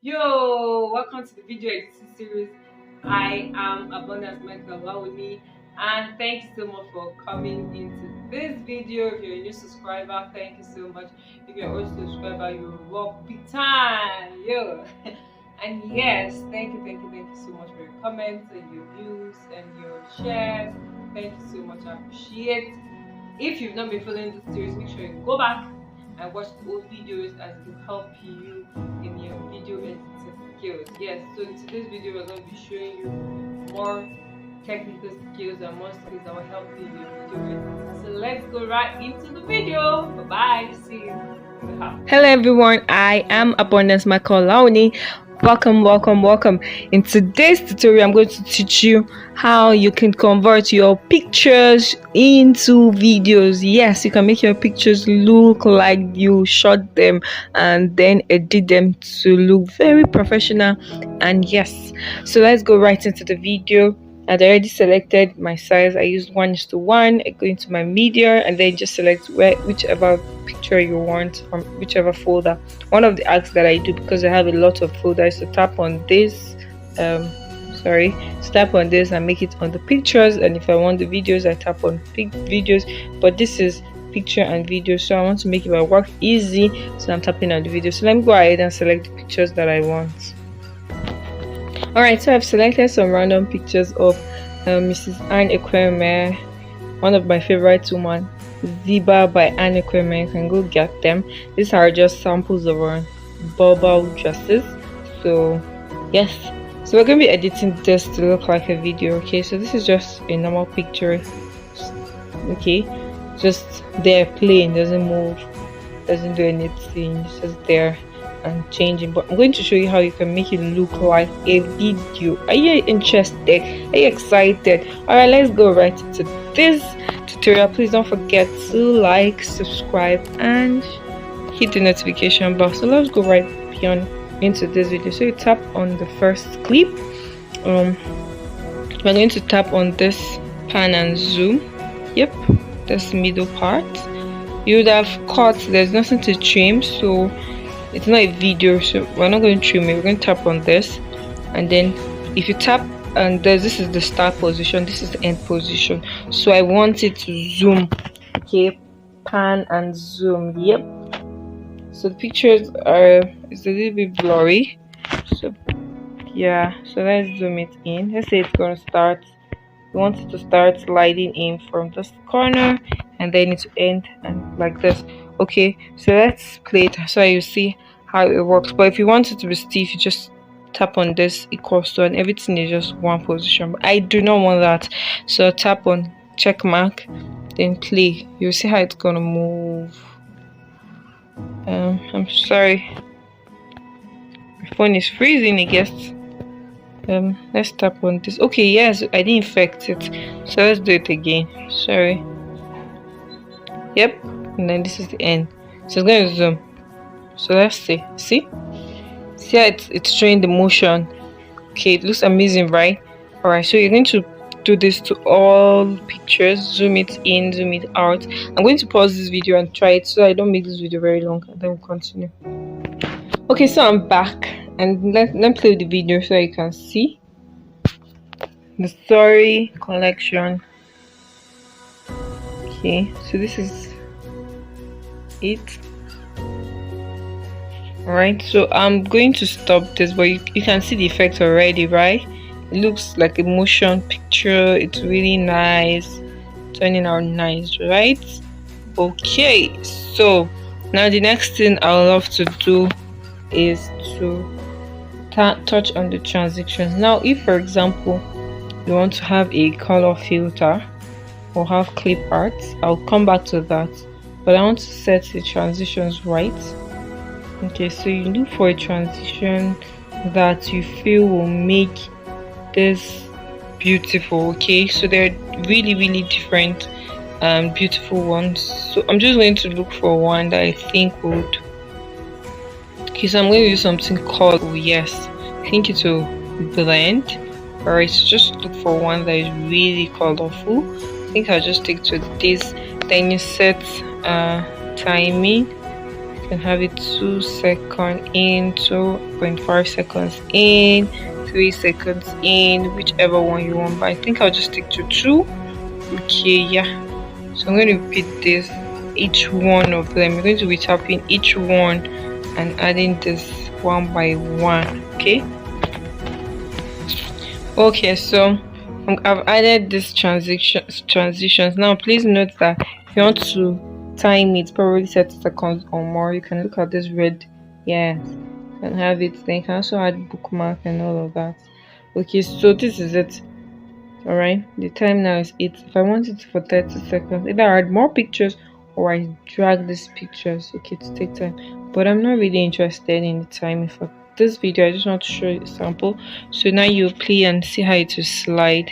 Yo, welcome to the video editing series. I am Abundance Michael-Olawuni, and thank you so much for coming into this video. If you're a new subscriber, thank you so much. If you're also a subscriber, you're rock big time. Yo. And yes, thank you so much for your comments and your views and your shares. Thank you so much. I appreciate. If you've not been following this series, make sure you go back and watch the old videos as it will help you in your video editing skills. Yes, so in today's video we're going to be showing you more technical skills and more skills that will help you in your video editing. So let's go right into the video. Bye bye. See you in the house. Hello everyone, I am Abundance Michael-Olawuni. Welcome. In today's tutorial, I'm going to teach you how you can convert your pictures into videos. Yes, you can make your pictures look like you shot them and then edit them to look very professional. And yes, so let's go right into the video. I'd already selected my size. I used 1:1. I go into my media and then just select whichever picture you want from whichever folder. One of the acts that I do, because I have a lot of folders, to tap on this tap on this and make it on the pictures, and if I want the videos I tap on videos, but this is picture and video, so I want to make my work easy, so I'm tapping on the video. So let me go ahead and select the pictures that I want. Alright, so I've selected some random pictures of Mrs. Anne Ekweme, one of my favorite women, Ziba by Anne Ekweme. You can go get them. These are just samples of our bubble dresses. So yes, so we're going to be editing this to look like a video. Okay, so this is just a normal picture. Okay, just there, plain, doesn't move, doesn't do anything, it's just there and changing. But I'm going to show you how you can make it look like a video. Are you interested? Are you excited? All right, let's go right into this tutorial. Please don't forget to like, subscribe, and hit the notification bell. So let's go right beyond into this video. So you tap on the first clip. We're going to tap on this pan and zoom. Yep, this middle part. You would have cut, there's nothing to trim, so it's not a video, so we're not going to trim it. We're going to tap on this, and then if you tap and this is the start position, this is the end position, so I want it to zoom. Okay, pan and zoom. Yep, so the pictures are, it's a little bit blurry, so yeah, so let's zoom it in. Let's say it's going to start, we want it to start sliding in from this corner and then it to end and like this. Okay, so let's play it so you see how it works. But if you want it to be stiff, you just tap on this equals to, and everything is just one position. But I do not want that, so tap on check mark, then play. You'll see how it's gonna move. I'm sorry, my phone is freezing, I guess. Let's tap on this. Okay, yes, I didn't affect it, so let's do it again. Sorry. Yep, and then this is the end, so it's going to zoom. So let's see how it's showing the motion. Okay, it looks amazing, right? All right, so you're going to do this to all pictures. Zoom it in, zoom it out. I'm going to pause this video and try it so I don't make this video very long, and then we'll continue. Okay, so I'm back, and let me play the video so you can see the story collection. Okay, so this is it. Alright, so I'm going to stop this, but you can see the effect already, right? It looks like a motion picture. It's really nice, turning out nice, right? Okay, so now the next thing I would love to do is to touch on the transitions. Now if for example you want to have a color filter or have clip art, I'll come back to that, but I want to set the transitions right. Okay, so you look for a transition that you feel will make this beautiful. Okay, so they're really different beautiful ones, so I'm just going to look for one that I think would. Okay, so I'm going to use something called, oh yes, I think it will blend. Alright, so just look for one that is really colorful. I think I'll just stick to this. Then you set timing. can have it 2 seconds in, 2.5 seconds in, 3 seconds in, whichever one you want, but I think I'll just stick to 2. Okay, yeah, so I'm going to repeat this, each one of them. We're going to be tapping each one and adding this one by one. Okay, so I've added this transitions. Now please note that if you want to time it, probably 30 seconds or more, you can look at this red. Yes, you can have it. Then you can also add bookmark and all of that. Okay, so this is it. All right, the time now is 8. If I want it for 30 seconds, either I add more pictures or I drag these pictures. Okay, to take time, but I'm not really interested in the timing for this video. I just want to show you a sample. So now you play and see how it will slide.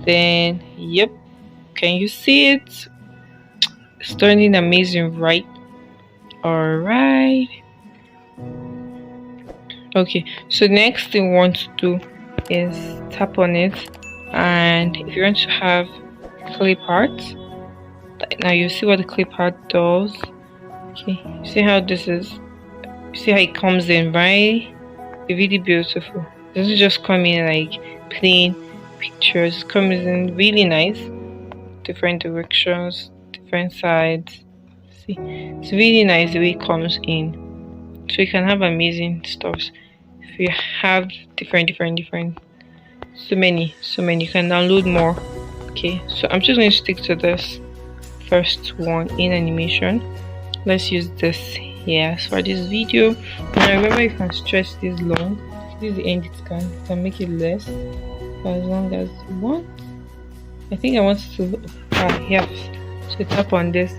Then yep, can you see it? It's turning amazing, right? All right. Okay, so next thing we want to do is tap on it, and if you want to have clip art, now you see what the clip art does. Okay, see how this is, see how it comes in, right? It's really beautiful. It doesn't just come in like plain pictures. It comes in really nice, different directions, different sides. See, it's really nice the way it comes in, so you can have amazing stuff. If you have different, so many, you can download more. Okay, so I'm just going to stick to this first one in animation. Let's use this here for this video. Now remember, you can stretch this long. This is the end. You can make it less for as long as you want. I think I want to yeah, so tap on this,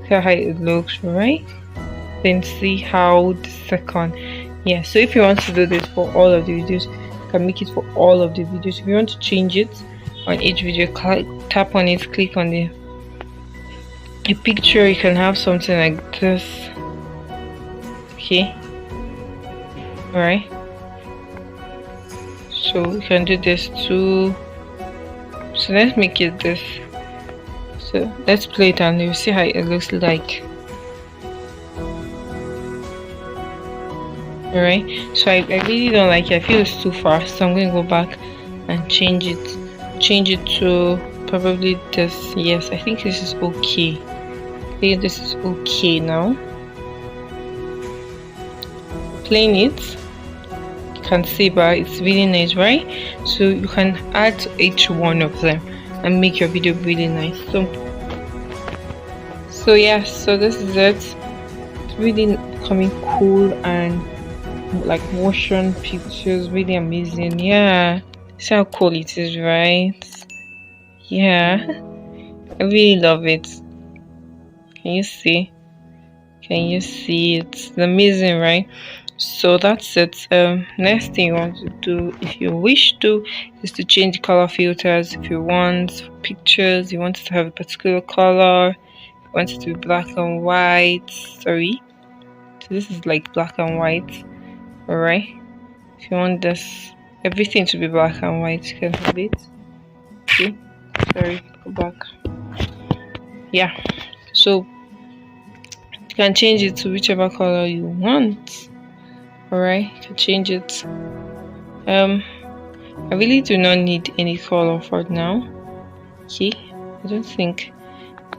see how it looks, right? Then see how the second, yeah. So if you want to do this for all of the videos, you can make it for all of the videos. If you want to change it on each video, tap on it, click on the picture. You can have something like this. Okay, all right, so you can do this too. So let's make it this. So let's play it and you see how it looks like. All right, so I really don't like it. I feel it's too fast, so I'm going to go back and change it to probably this. Yes, I think this is okay. I think this is okay now. Playing it, you can see, but it's really nice, right? So you can add to each one of them and make your video really nice. So yeah, so this is it. It's really coming cool and like motion pictures, really amazing. Yeah, see how cool it is, right? Yeah, I really love it. Can you see it? It's amazing, right? So that's it. Next thing you want to do, if you wish to, is to change color filters. If you want pictures, you want it to have a particular color, you want it to be black and white. Sorry, so this is like black and white. All right, if you want this everything to be black and white, you can have it. Okay, sorry, go back. Yeah, so you can change it to whichever color you want. All right, you can change it. I really do not need any color for now. Okay, I don't think.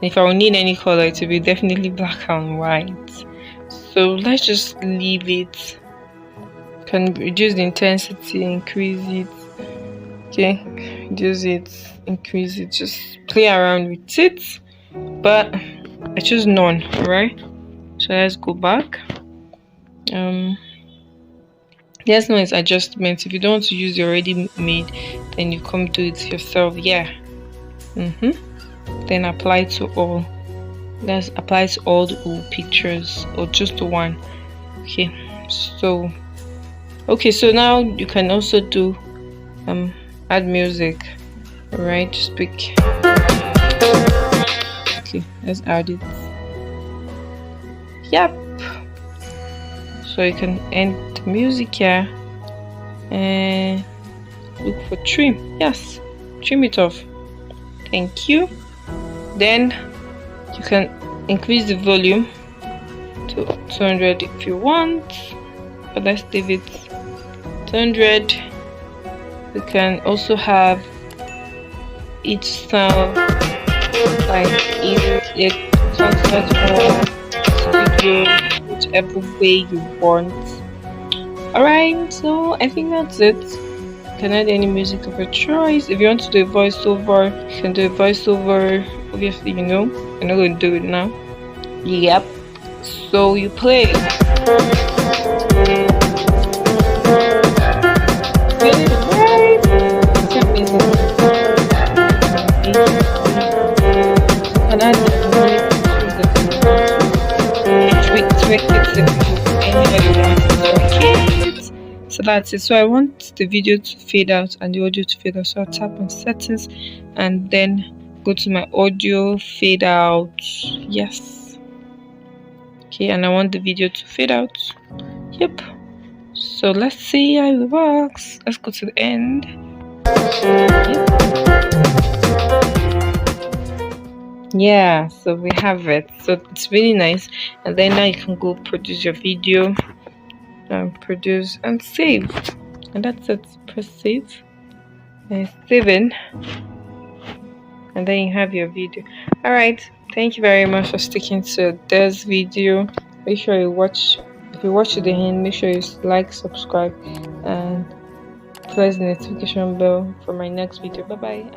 If I would need any color, it would be definitely black and white. So let's just leave it. You can reduce the intensity, increase it. Okay, reduce it, increase it. Just play around with it. But I choose none. All right. So let's go back. There's no adjustments. If you don't want to use the already made, then you come do it yourself. Yeah. Then apply to all. Let's apply to all the pictures or just the one. Okay. So now you can also do add music. All right. Just pick. Okay. Let's add it. Yep. So you can end the music here and look for trim. Yes, trim it off. Thank you. Then you can increase the volume to 200 if you want, but let's leave it 200. You can also have each sound like if concert or studio, whichever way you want. Alright, so I think that's it. You can add any music of your choice. If you want to do a voiceover, you can do a voiceover. Obviously, you know, I'm not going to do it now. Yep. So you play. Really great. It's amazing. And add tweak it anybody wants. So that's it. So I want the video to fade out and the audio to fade out. So I'll tap on settings and then go to my audio fade out. Yes. Okay, and I want the video to fade out. Yep. So let's see how it works. Let's go to the end. Yep. Yeah, so we have it. So it's really nice. And then now you can go produce your video and produce and save. And that's it. Press save. And it's saving. And then you have your video. Alright, thank you very much for sticking to this video. Make sure you watch. If you watch to the end, make sure you like, subscribe, and press the notification bell for my next video. Bye bye.